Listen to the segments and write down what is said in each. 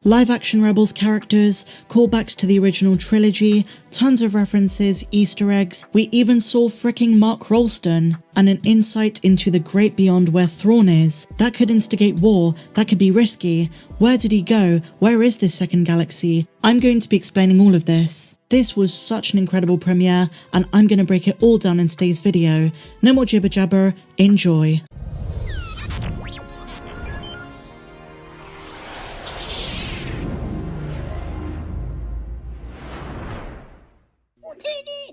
live-action Rebels characters, callbacks to the original trilogy, tons of references, Easter eggs, we even saw fricking Mark Rolston, and an insight into the great beyond where Thrawn is. That could instigate war, that could be risky. Where did he go? Where is this second galaxy? I'm going to be explaining all of this. This was such an incredible premiere, and I'm going to break it all down in today's video. No more jibber jabber, enjoy.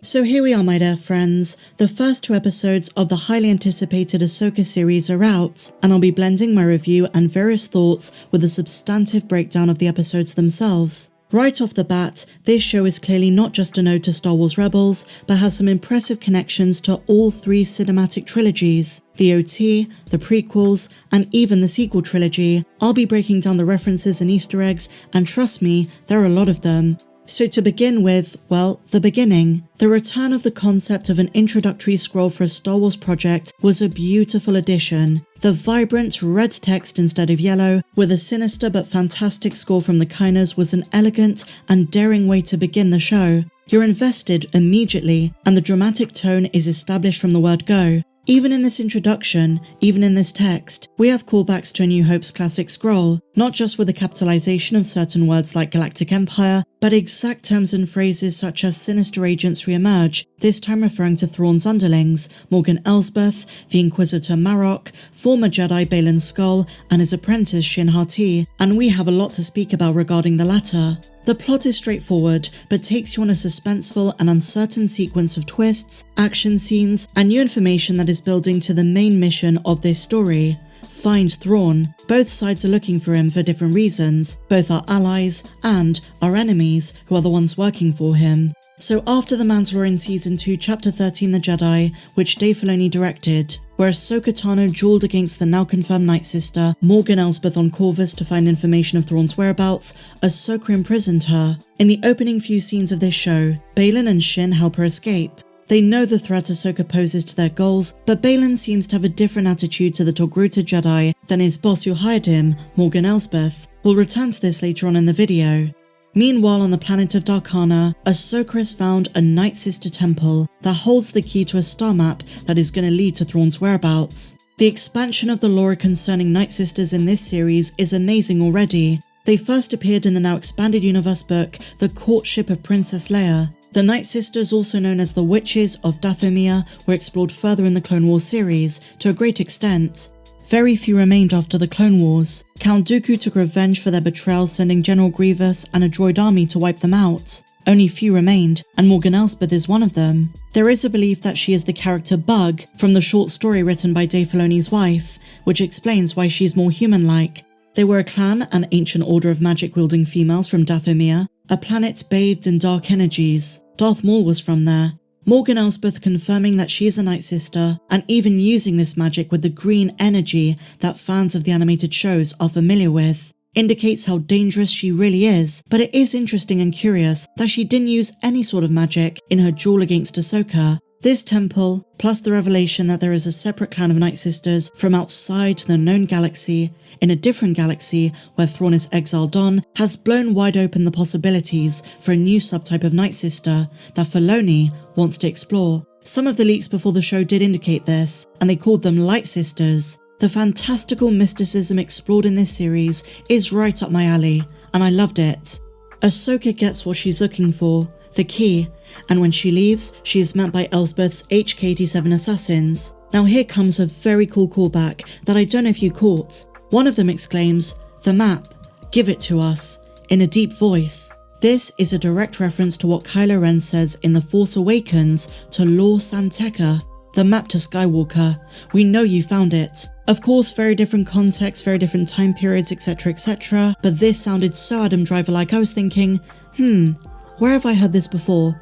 So here we are, my dear friends. The first 2 episodes of the highly anticipated Ahsoka series are out, and I'll be blending my review and various thoughts with a substantive breakdown of the episodes themselves. Right off the bat, this show is clearly not just an ode to Star Wars Rebels, but has some impressive connections to all 3 cinematic trilogies, the OT, the prequels, and even the sequel trilogy. I'll be breaking down the references and Easter eggs, and trust me, there are a lot of them. So to begin with, well, the beginning. The return of the concept of an introductory scroll for a Star Wars project was a beautiful addition. The vibrant red text instead of yellow, with a sinister but fantastic score from the Kyners, was an elegant and daring way to begin the show. You're invested immediately, and the dramatic tone is established from the word go. Even in this introduction, even in this text, we have callbacks to A New Hope's classic scroll, not just with the capitalization of certain words like Galactic Empire, but exact terms and phrases such as sinister agents re-emerge, this time referring to Thrawn's underlings, Morgan Elsbeth, the Inquisitor Marok, former Jedi Baylan Skull, and his apprentice Shin, and we have a lot to speak about regarding the latter. The plot is straightforward, but takes you on a suspenseful and uncertain sequence of twists, action scenes, and new information that is building to the main mission of this story. Find Thrawn. Both sides are looking for him for different reasons, both our allies and our enemies, who are the ones working for him. So after The Mandalorian Season 2 Chapter 13 The Jedi, which Dave Filoni directed, where Ahsoka Tano dueled against the now confirmed Nightsister, Morgan Elsbeth on Corvus to find information of Thrawn's whereabouts, Ahsoka imprisoned her. In the opening few scenes of this show, Baylan and Shin help her escape. They know the threat Ahsoka poses to their goals, but Baylan seems to have a different attitude to the Togruta Jedi than his boss who hired him, Morgan Elsbeth. We'll return to this later on in the video. Meanwhile, on the planet of Darkana, Ahsoka has found a Nightsister temple that holds the key to a star map that is going to lead to Thrawn's whereabouts. The expansion of the lore concerning Nightsisters in this series is amazing already. They first appeared in the now expanded universe book, The Courtship of Princess Leia. The Nightsisters, also known as the Witches of Dathomir, were explored further in the Clone Wars series, to a great extent. Very few remained after the Clone Wars. Count Dooku took revenge for their betrayal, sending General Grievous and a droid army to wipe them out. Only few remained, and Morgan Elsbeth is one of them. There is a belief that she is the character Bug from the short story written by Dave Filoni's wife, which explains why she's more human-like. They were a clan, an ancient order of magic-wielding females from Dathomir, a planet bathed in dark energies. Darth Maul was from there. Morgan Elsbeth confirming that she is a Nightsister, and even using this magic with the green energy that fans of the animated shows are familiar with, indicates how dangerous she really is, but it is interesting and curious that she didn't use any sort of magic in her duel against Ahsoka. This temple, plus the revelation that there is a separate clan of Nightsisters from outside the known galaxy, in a different galaxy where Thrawn is exiled on, has blown wide open the possibilities for a new subtype of Nightsister that Filoni wants to explore. Some of the leaks before the show did indicate this, and they called them Lightsisters. The fantastical mysticism explored in this series is right up my alley, and I loved it. Ahsoka gets what she's looking for, the key, and when she leaves, she is met by Elsbeth's HK-87 assassins. Now here comes a very cool callback that I don't know if you caught. One of them exclaims, "The map, give it to us," in a deep voice. This is a direct reference to what Kylo Ren says in The Force Awakens to Lor San Tekka, the map to Skywalker. We know you found it. Of course, very different context, very different time periods, etc, but this sounded so Adam Driver-like. I was thinking, where have I heard this before?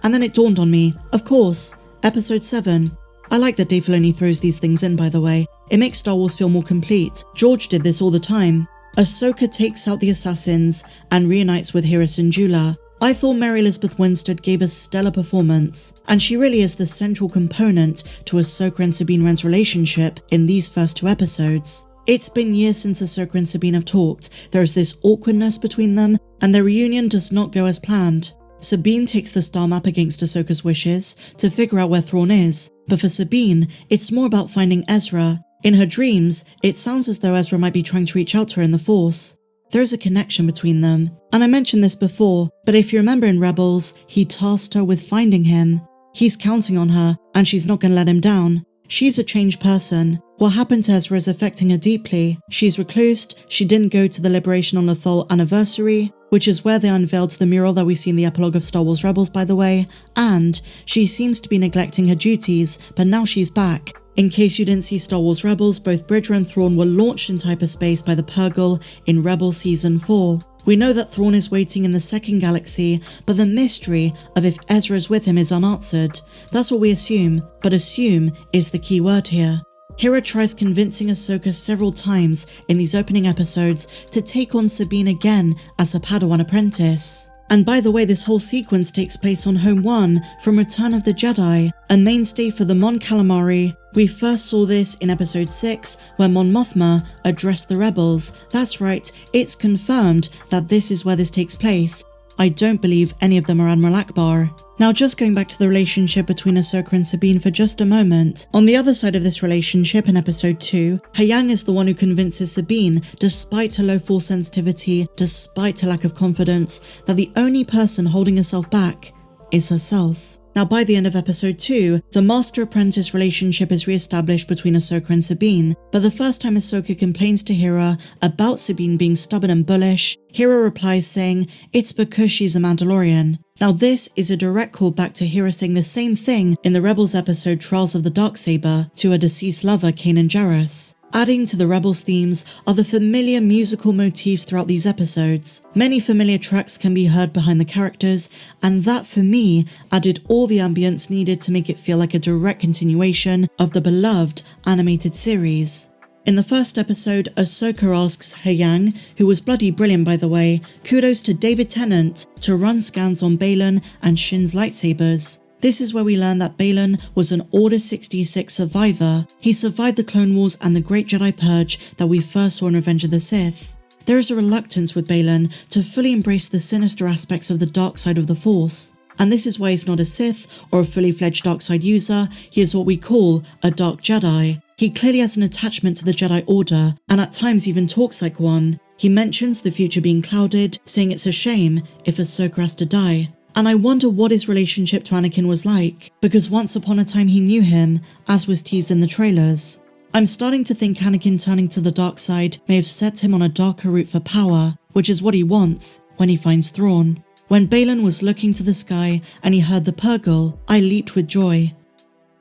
And then it dawned on me, of course, Episode 7. I like that Dave Filoni throws these things in, by the way. It makes Star Wars feel more complete. George did this all the time. Ahsoka takes out the assassins and reunites with Hera Syndulla. I thought Mary Elizabeth Winstead gave a stellar performance, and she really is the central component to Ahsoka and Sabine Wren's relationship in these first 2 episodes. It's been years since Ahsoka and Sabine have talked. There is this awkwardness between them, and their reunion does not go as planned. Sabine takes the Starmap against Ahsoka's wishes to figure out where Thrawn is, but for Sabine, it's more about finding Ezra. In her dreams, it sounds as though Ezra might be trying to reach out to her in the Force. There is a connection between them, and I mentioned this before, but if you remember in Rebels, he tasked her with finding him. He's counting on her, and she's not going to let him down. She's a changed person. What happened to Ezra is affecting her deeply. She's reclused, she didn't go to the Liberation on Lothal anniversary, which is where they unveiled the mural that we see in the epilogue of Star Wars Rebels, by the way, and she seems to be neglecting her duties, but now she's back. In case you didn't see Star Wars Rebels, both Bridger and Thrawn were launched into hyperspace by the Purrgil in Rebels Season 4. We know that Thrawn is waiting in the second galaxy, but the mystery of if Ezra is with him is unanswered. That's what we assume, but assume is the key word here. Hera tries convincing Ahsoka several times in these opening episodes to take on Sabine again as her Padawan apprentice. And by the way, this whole sequence takes place on Home 1 from Return of the Jedi, a mainstay for the Mon Calamari. We first saw this in episode 6, where Mon Mothma addressed the rebels. That's right, it's confirmed that this is where this takes place. I don't believe any of them are Admiral Akbar. Now, just going back to the relationship between Ahsoka and Sabine for just a moment. On the other side of this relationship in episode 2, Hayang is the one who convinces Sabine, despite her low force sensitivity, despite her lack of confidence, that the only person holding herself back is herself. Now, by the end of episode 2, the Master-Apprentice relationship is re-established between Ahsoka and Sabine, but the first time Ahsoka complains to Hera about Sabine being stubborn and bullish, Hera replies saying it's because she's a Mandalorian. Now, this is a direct callback to Hera saying the same thing in the Rebels episode Trials of the Darksaber to her deceased lover Kanan Jarrus. Adding to the Rebels themes are the familiar musical motifs throughout these episodes. Many familiar tracks can be heard behind the characters, and that for me added all the ambience needed to make it feel like a direct continuation of the beloved animated series. In the first episode, Ahsoka asks Hayang, who was bloody brilliant by the way, kudos to David Tennant, to run scans on Baylan and Shin's lightsabers. This is where we learn that Baylan was an Order 66 survivor. He survived the Clone Wars and the Great Jedi Purge that we first saw in Revenge of the Sith. There is a reluctance with Baylan to fully embrace the sinister aspects of the dark side of the Force. And this is why he's not a Sith or a fully fledged dark side user, he is what we call a Dark Jedi. He clearly has an attachment to the Jedi Order, and at times even talks like one. He mentions the future being clouded, saying it's a shame if Ahsoka has to die. And I wonder what his relationship to Anakin was like, because once upon a time he knew him, as was teased in the trailers. I'm starting to think Anakin turning to the dark side may have set him on a darker route for power, which is what he wants when he finds Thrawn. When Baylan was looking to the sky and he heard the Purrgil, I leaped with joy.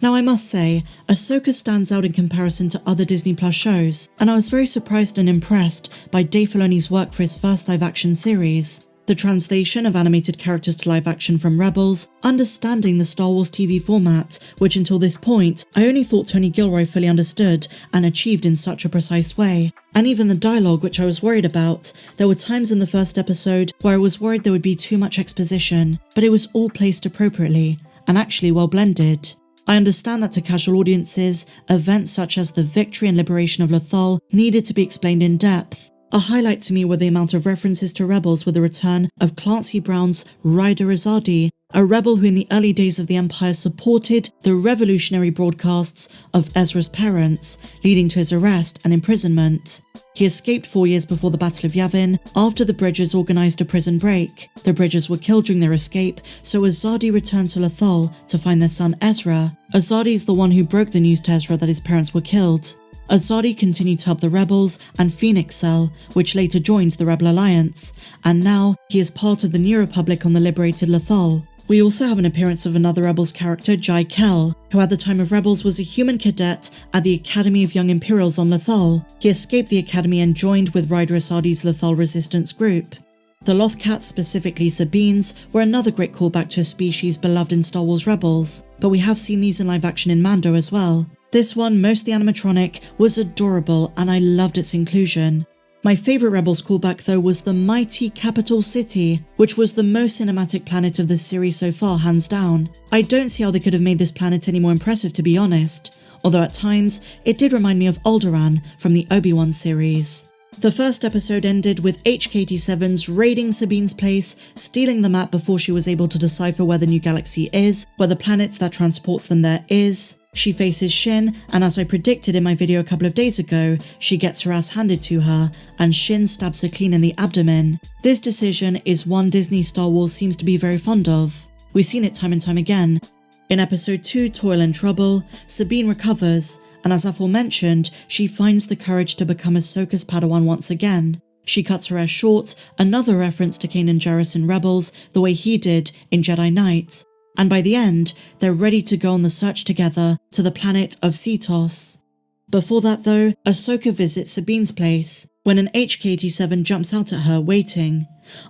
Now I must say, Ahsoka stands out in comparison to other Disney Plus shows, and I was very surprised and impressed by Dave Filoni's work for his first live-action series. The translation of animated characters to live action from Rebels, understanding the Star Wars TV format, which until this point, I only thought Tony Gilroy fully understood and achieved in such a precise way. And even the dialogue, which I was worried about. There were times in the first episode where I was worried there would be too much exposition, but it was all placed appropriately, and actually well blended. I understand that to casual audiences, events such as the victory and liberation of Lothal needed to be explained in depth. A highlight to me were the amount of references to Rebels with the return of Clancy Brown's Ryder Azadi, a rebel who in the early days of the Empire supported the revolutionary broadcasts of Ezra's parents, leading to his arrest and imprisonment. He escaped 4 years before the Battle of Yavin after the Bridgers organised a prison break. The Bridgers were killed during their escape, so Azadi returned to Lothal to find their son Ezra. Azadi is the one who broke the news to Ezra that his parents were killed. Azadi continued to help the Rebels and Phoenix Cell, which later joined the Rebel Alliance, and now he is part of the New Republic on the liberated Lothal. We also have an appearance of another Rebels character, Kell, who at the time of Rebels was a human cadet at the Academy of Young Imperials on Lothal. He escaped the Academy and joined with Ryder Azadi's Lothal resistance group. The Loth Cat, specifically Sabines, were another great callback to a species beloved in Star Wars Rebels, but we have seen these in live action in Mando as well. This one, mostly animatronic, was adorable and I loved its inclusion. My favourite Rebels callback though was the mighty capital city, which was the most cinematic planet of the series so far, hands down. I don't see how they could have made this planet any more impressive, to be honest. although at times it did remind me of Alderaan from the Obi-Wan series. The first episode ended with HK-87s raiding Sabine's place, stealing the map before she was able to decipher where the new galaxy is, where the planet that transports them there is. She faces Shin, and as I predicted in my video a couple of days ago, she gets her ass handed to her, and Shin stabs her clean in the abdomen. This decision is one Disney Star Wars seems to be very fond of. We've seen it time and time again. In episode 2, Toil and Trouble, Sabine recovers, and as aforementioned, she finds the courage to become Ahsoka's Padawan once again. She cuts her hair short, another reference to Kanan Jarrus in Rebels, the way he did in Jedi Knight. And by the end, they're ready to go on the search together to the planet of Cetos. Before that though, Ahsoka visits Sabine's place, when an HK-87 jumps out at her, waiting.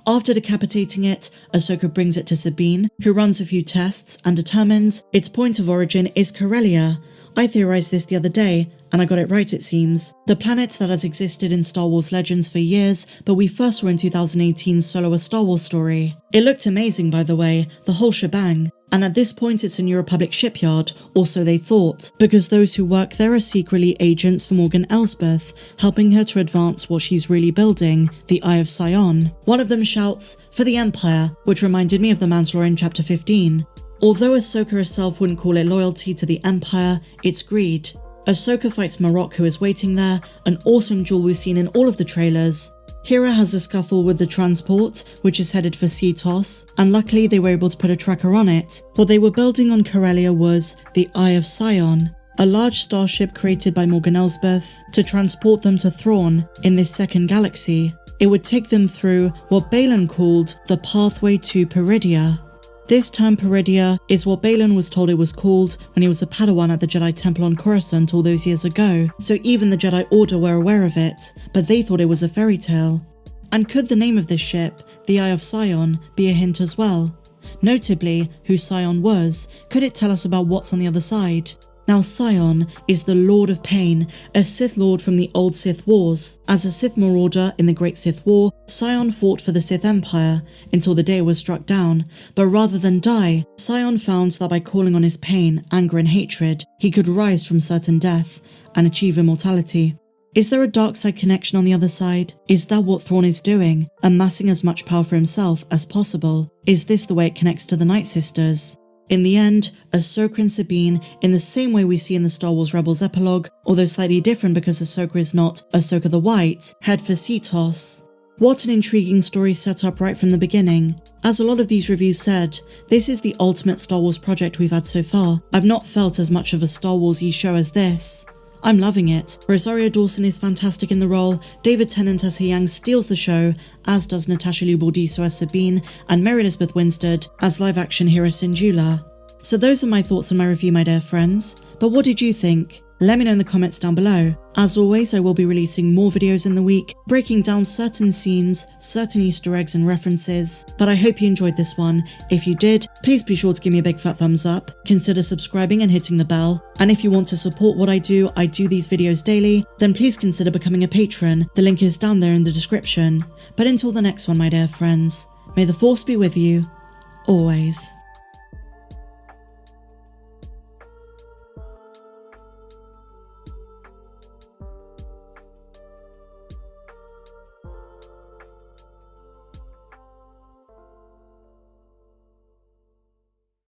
After decapitating it, Ahsoka brings it to Sabine, who runs a few tests and determines its point of origin is Corellia. I theorized this the other day, and I got it right it seems. The planet that has existed in Star Wars Legends for years, but we first saw in 2018's Solo: A Star Wars Story. It looked amazing by the way, the whole shebang. And at this point it's a New Republic shipyard, or so they thought, because those who work there are secretly agents for Morgan Elsbeth, helping her to advance what she's really building, the Eye of Sion. One of them shouts, "For the Empire," which reminded me of the Mandalorian chapter 15. Although Ahsoka herself wouldn't call it loyalty to the Empire, it's greed. Ahsoka fights Marok, who is waiting there, an awesome duel we've seen in all of the trailers. Hera has a scuffle with the transport, which is headed for Cetos, and luckily they were able to put a tracker on it. What they were building on Corellia was the Eye of Sion, a large starship created by Morgan Elsbeth to transport them to Thrawn in this second galaxy. It would take them through what Baylan called the pathway to Purrgil. This term Purrgil is what Baylan was told it was called when he was a Padawan at the Jedi Temple on Coruscant all those years ago, so even the Jedi Order were aware of it, but they thought it was a fairy tale. And could the name of this ship, the Eye of Sion, be a hint as well? Notably, who Sion was, could it tell us about what's on the other side? Now Sion is the Lord of Pain, a Sith Lord from the old Sith Wars. As a Sith Marauder in the Great Sith War, Sion fought for the Sith Empire until the day it was struck down, but rather than die, Sion found that by calling on his pain, anger and hatred, he could rise from certain death and achieve immortality. Is there a dark side connection on the other side? Is that what Thrawn is doing, amassing as much power for himself as possible? Is this the way it connects to the Nightsisters? In the end, Ahsoka and Sabine, in the same way we see in the Star Wars Rebels epilogue, although slightly different because Ahsoka is not Ahsoka the White, head for Cetos. What an intriguing story set up right from the beginning. As a lot of these reviews said, this is the ultimate Star Wars project we've had so far. I've not felt as much of a Star Wars-y show as this. I'm loving it. Rosario Dawson is fantastic in the role, David Tennant as Hyang steals the show, as does Natasha Liu Bordizzo as Sabine, and Mary Elizabeth Winstead as live-action Hera Syndulla. So those are my thoughts on my review, my dear friends. But what did you think? Let me know in the comments down below. As always, I will be releasing more videos in the week, breaking down certain scenes, certain Easter eggs and references, but I hope you enjoyed this one. If you did, please be sure to give me a big fat thumbs up, consider subscribing and hitting the bell, and if you want to support what I do these videos daily, then please consider becoming a patron. The link is down there in the description. But until the next one, my dear friends, may the Force be with you, always.